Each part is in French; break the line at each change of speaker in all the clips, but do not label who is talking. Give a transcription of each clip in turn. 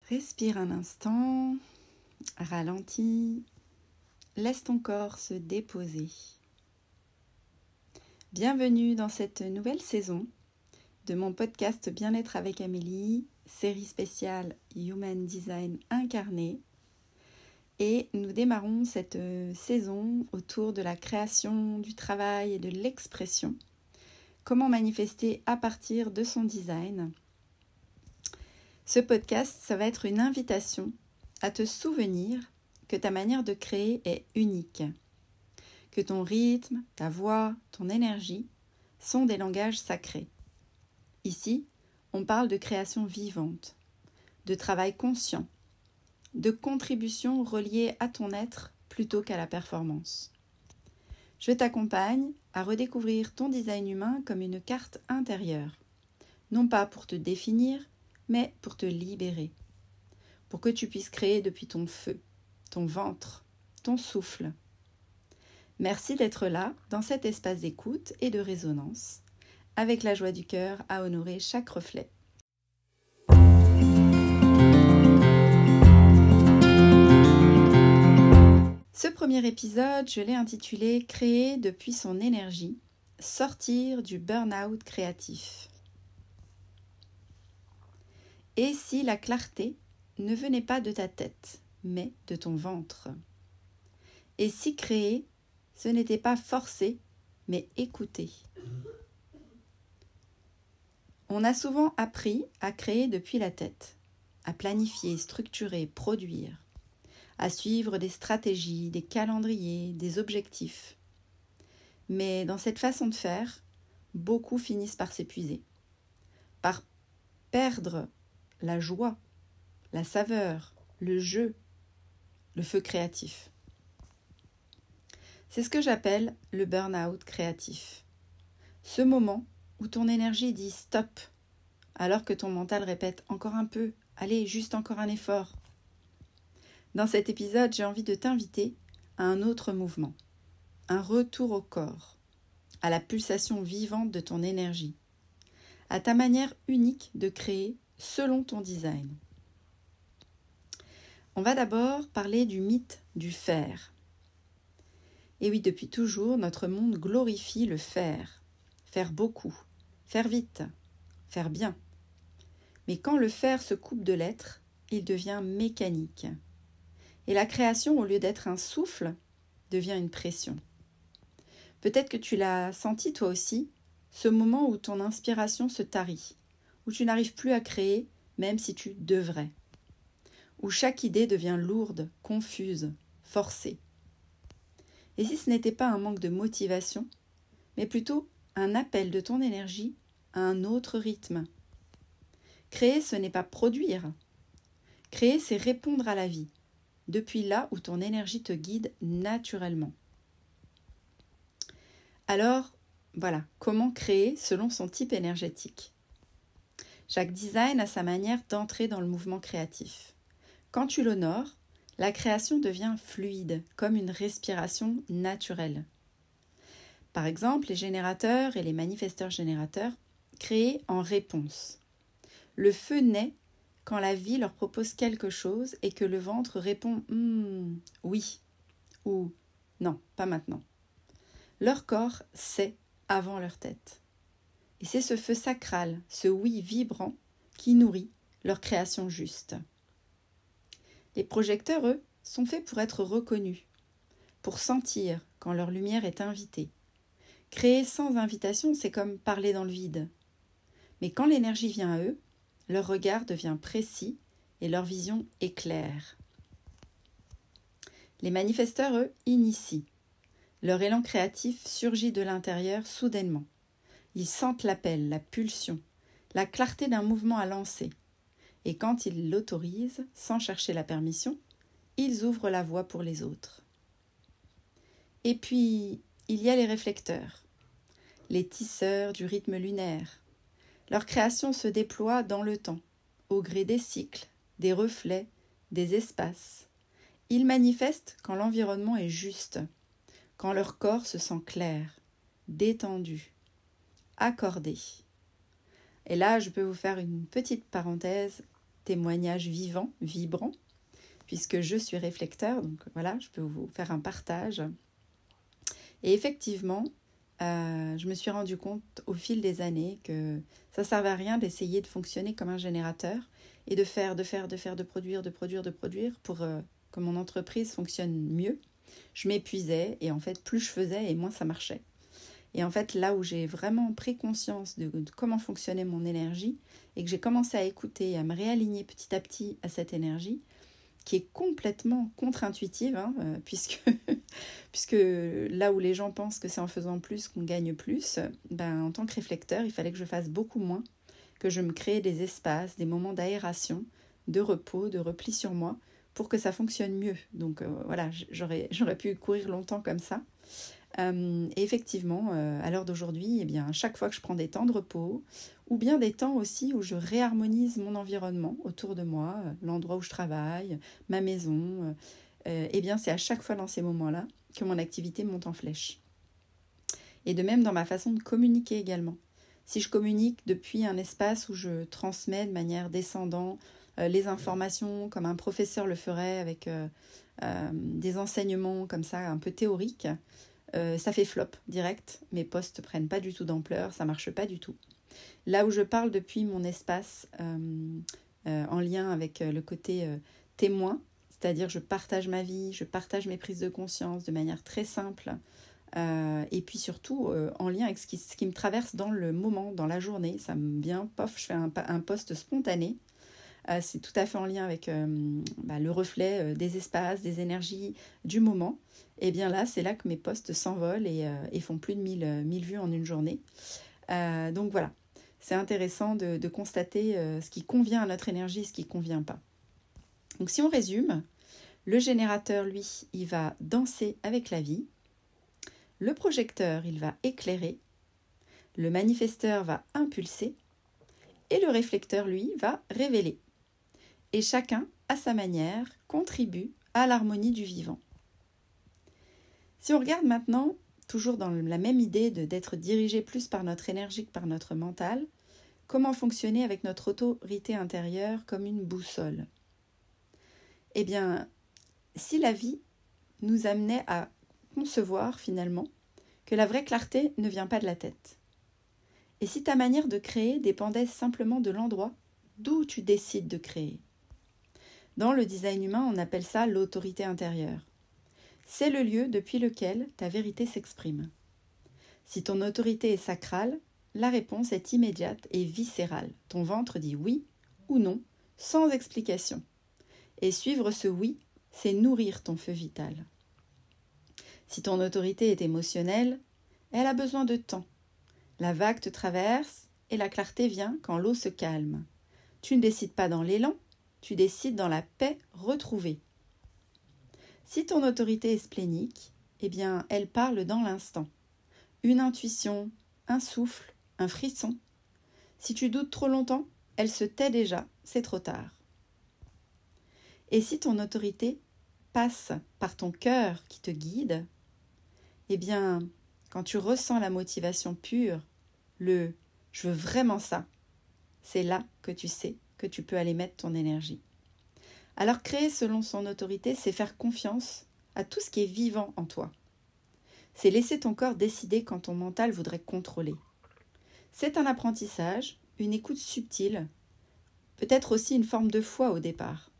Respire un instant, ralentis, laisse ton corps se déposer. Bienvenue dans cette nouvelle saison de mon podcast Bien-être avec Amélie, série spéciale Human Design incarné. Et nous démarrons cette saison autour de la création, du travail et de l'expression. Comment manifester à partir de son design. Ce podcast, ça va être une invitation à te souvenir que ta manière de créer est unique, que ton rythme, ta voix, ton énergie sont des langages sacrés. Ici, on parle de création vivante, de travail conscient, de contribution reliée à ton être plutôt qu'à la performance. Je t'accompagne à redécouvrir ton design humain comme une carte intérieure, non pas pour te définir, mais pour te libérer, pour que tu puisses créer depuis ton feu, ton ventre, ton souffle. Merci d'être là, dans cet espace d'écoute et de résonance, avec la joie du cœur à honorer chaque reflet. Ce premier épisode, je l'ai intitulé « Créer depuis son énergie, sortir du burn-out créatif ». Et si la clarté ne venait pas de ta tête, mais de ton ventre? Et si créer, ce n'était pas forcer, mais écouter? On a souvent appris à créer depuis la tête, à planifier, structurer, produire, à suivre des stratégies, des calendriers, des objectifs. Mais dans cette façon de faire, beaucoup finissent par s'épuiser, par perdre la joie, la saveur, le jeu, le feu créatif. C'est ce que j'appelle le burn-out créatif. Ce moment où ton énergie dit stop, alors que ton mental répète encore un peu, allez, juste encore un effort. Dans cet épisode, j'ai envie de t'inviter à un autre mouvement, un retour au corps, à la pulsation vivante de ton énergie, à ta manière unique de créer selon ton design. On va d'abord parler du mythe du faire. Et oui, depuis toujours, notre monde glorifie le faire. Faire beaucoup, faire vite, faire bien. Mais quand le faire se coupe de l'être, il devient mécanique. Et la création, au lieu d'être un souffle, devient une pression. Peut-être que tu l'as senti toi aussi, ce moment où ton inspiration se tarit, où tu n'arrives plus à créer, même si tu devrais. Où chaque idée devient lourde, confuse, forcée. Et si ce n'était pas un manque de motivation, mais plutôt un appel de ton énergie à un autre rythme. Créer, ce n'est pas produire. Créer, c'est répondre à la vie, depuis là où ton énergie te guide naturellement. Alors, voilà, comment créer selon son type énergétique? Chaque design a sa manière d'entrer dans le mouvement créatif. Quand tu l'honores, la création devient fluide, comme une respiration naturelle. Par exemple, les générateurs et les manifesteurs générateurs créent en réponse. Le feu naît quand la vie leur propose quelque chose et que le ventre répond « oui » ou « non, pas maintenant ». Leur corps sait avant leur tête. Et c'est ce feu sacral, ce oui vibrant, qui nourrit leur création juste. Les projecteurs, eux, sont faits pour être reconnus, pour sentir quand leur lumière est invitée. Créer sans invitation, c'est comme parler dans le vide. Mais quand l'énergie vient à eux, leur regard devient précis et leur vision est claire. Les manifesteurs, eux, initient. Leur élan créatif surgit de l'intérieur soudainement. Ils sentent l'appel, la pulsion, la clarté d'un mouvement à lancer. Et quand ils l'autorisent, sans chercher la permission, ils ouvrent la voie pour les autres. Et puis, il y a les réflecteurs, les tisseurs du rythme lunaire. Leur création se déploie dans le temps, au gré des cycles, des reflets, des espaces. Ils manifestent quand l'environnement est juste, quand leur corps se sent clair, détendu, accordé. Et là, je peux vous faire une petite parenthèse témoignage vivant, vibrant, puisque je suis réflecteur, donc voilà, je peux vous faire un partage. Et effectivement, je me suis rendu compte au fil des années que ça ne servait à rien d'essayer de fonctionner comme un générateur et de produire pour que mon entreprise fonctionne mieux. Je m'épuisais et en fait, plus je faisais et moins ça marchait. Et en fait, là où j'ai vraiment pris conscience de comment fonctionnait mon énergie et que j'ai commencé à écouter, à me réaligner petit à petit à cette énergie, qui est complètement contre-intuitive, puisque là où les gens pensent que c'est en faisant plus qu'on gagne plus, en tant que réflecteur, il fallait que je fasse beaucoup moins, que je me crée des espaces, des moments d'aération, de repos, de repli sur moi, pour que ça fonctionne mieux. Donc voilà, j'aurais pu courir longtemps comme ça. Et effectivement, à l'heure d'aujourd'hui, chaque fois que je prends des temps de repos, ou bien des temps aussi où je réharmonise mon environnement autour de moi, l'endroit où je travaille, ma maison, c'est à chaque fois dans ces moments-là que mon activité monte en flèche. Et de même dans ma façon de communiquer également. Si je communique depuis un espace où je transmets de manière descendante les informations comme un professeur le ferait avec des enseignements comme ça un peu théoriques, ça fait flop direct, mes posts prennent pas du tout d'ampleur, ça marche pas du tout. Là où je parle depuis mon espace en lien avec le côté témoin, c'est-à-dire je partage ma vie, je partage mes prises de conscience de manière très simple et puis surtout en lien avec ce qui me traverse dans le moment, dans la journée, ça me vient, je fais un post spontané. C'est tout à fait en lien avec le reflet des espaces, des énergies du moment. Et bien là, c'est là que mes posts s'envolent et font plus de 1000 vues en une journée. Donc voilà, c'est intéressant de constater ce qui convient à notre énergie et ce qui ne convient pas. Donc si on résume, le générateur, lui, il va danser avec la vie. Le projecteur, il va éclairer. Le manifesteur va impulser. Et le réflecteur, lui, va révéler. Et chacun, à sa manière, contribue à l'harmonie du vivant. Si on regarde maintenant, toujours dans la même idée d'être dirigé plus par notre énergie que par notre mental, comment fonctionner avec notre autorité intérieure comme une boussole ? Eh bien, si la vie nous amenait à concevoir finalement que la vraie clarté ne vient pas de la tête, et si ta manière de créer dépendait simplement de l'endroit d'où tu décides de créer. Dans le design humain, on appelle ça l'autorité intérieure. C'est le lieu depuis lequel ta vérité s'exprime. Si ton autorité est sacrale, la réponse est immédiate et viscérale. Ton ventre dit oui ou non, sans explication. Et suivre ce oui, c'est nourrir ton feu vital. Si ton autorité est émotionnelle, elle a besoin de temps. La vague te traverse et la clarté vient quand l'eau se calme. Tu ne décides pas dans l'élan, tu décides dans la paix retrouvée. Si ton autorité est splénique, elle parle dans l'instant. Une intuition, un souffle, un frisson. Si tu doutes trop longtemps, elle se tait déjà, c'est trop tard. Et si ton autorité passe par ton cœur qui te guide, quand tu ressens la motivation pure, le « je veux vraiment ça », c'est là que tu sais que tu peux aller mettre ton énergie. Alors créer selon son autorité, c'est faire confiance à tout ce qui est vivant en toi. C'est laisser ton corps décider quand ton mental voudrait contrôler. C'est un apprentissage, une écoute subtile, peut-être aussi une forme de foi au départ.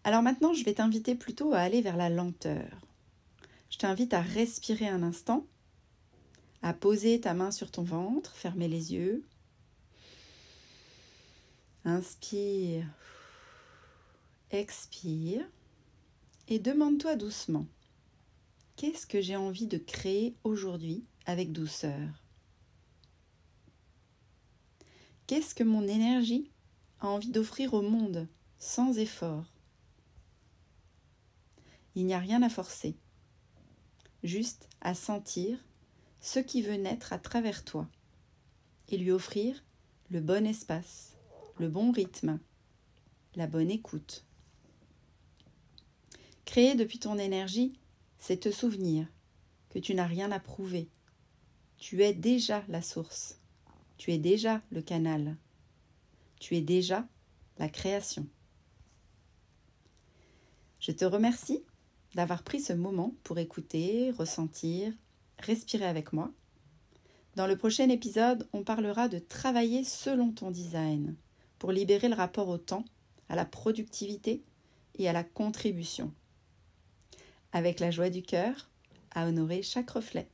Alors maintenant, je vais t'inviter plutôt à aller vers la lenteur. Je t'invite à respirer un instant, à poser ta main sur ton ventre, fermer les yeux. Inspire, expire et demande-toi doucement, qu'est-ce que j'ai envie de créer aujourd'hui avec douceur ? Qu'est-ce que mon énergie a envie d'offrir au monde sans effort ? Il n'y a rien à forcer, juste à sentir ce qui veut naître à travers toi et lui offrir le bon espace, le bon rythme, la bonne écoute. Créer depuis ton énergie, c'est te souvenir que tu n'as rien à prouver. Tu es déjà la source, tu es déjà le canal. Tu es déjà la création. Je te remercie d'avoir pris ce moment pour écouter, ressentir, respirer avec moi. Dans le prochain épisode, on parlera de travailler selon ton design pour libérer le rapport au temps, à la productivité et à la contribution. Avec la joie du cœur, à honorer chaque reflet.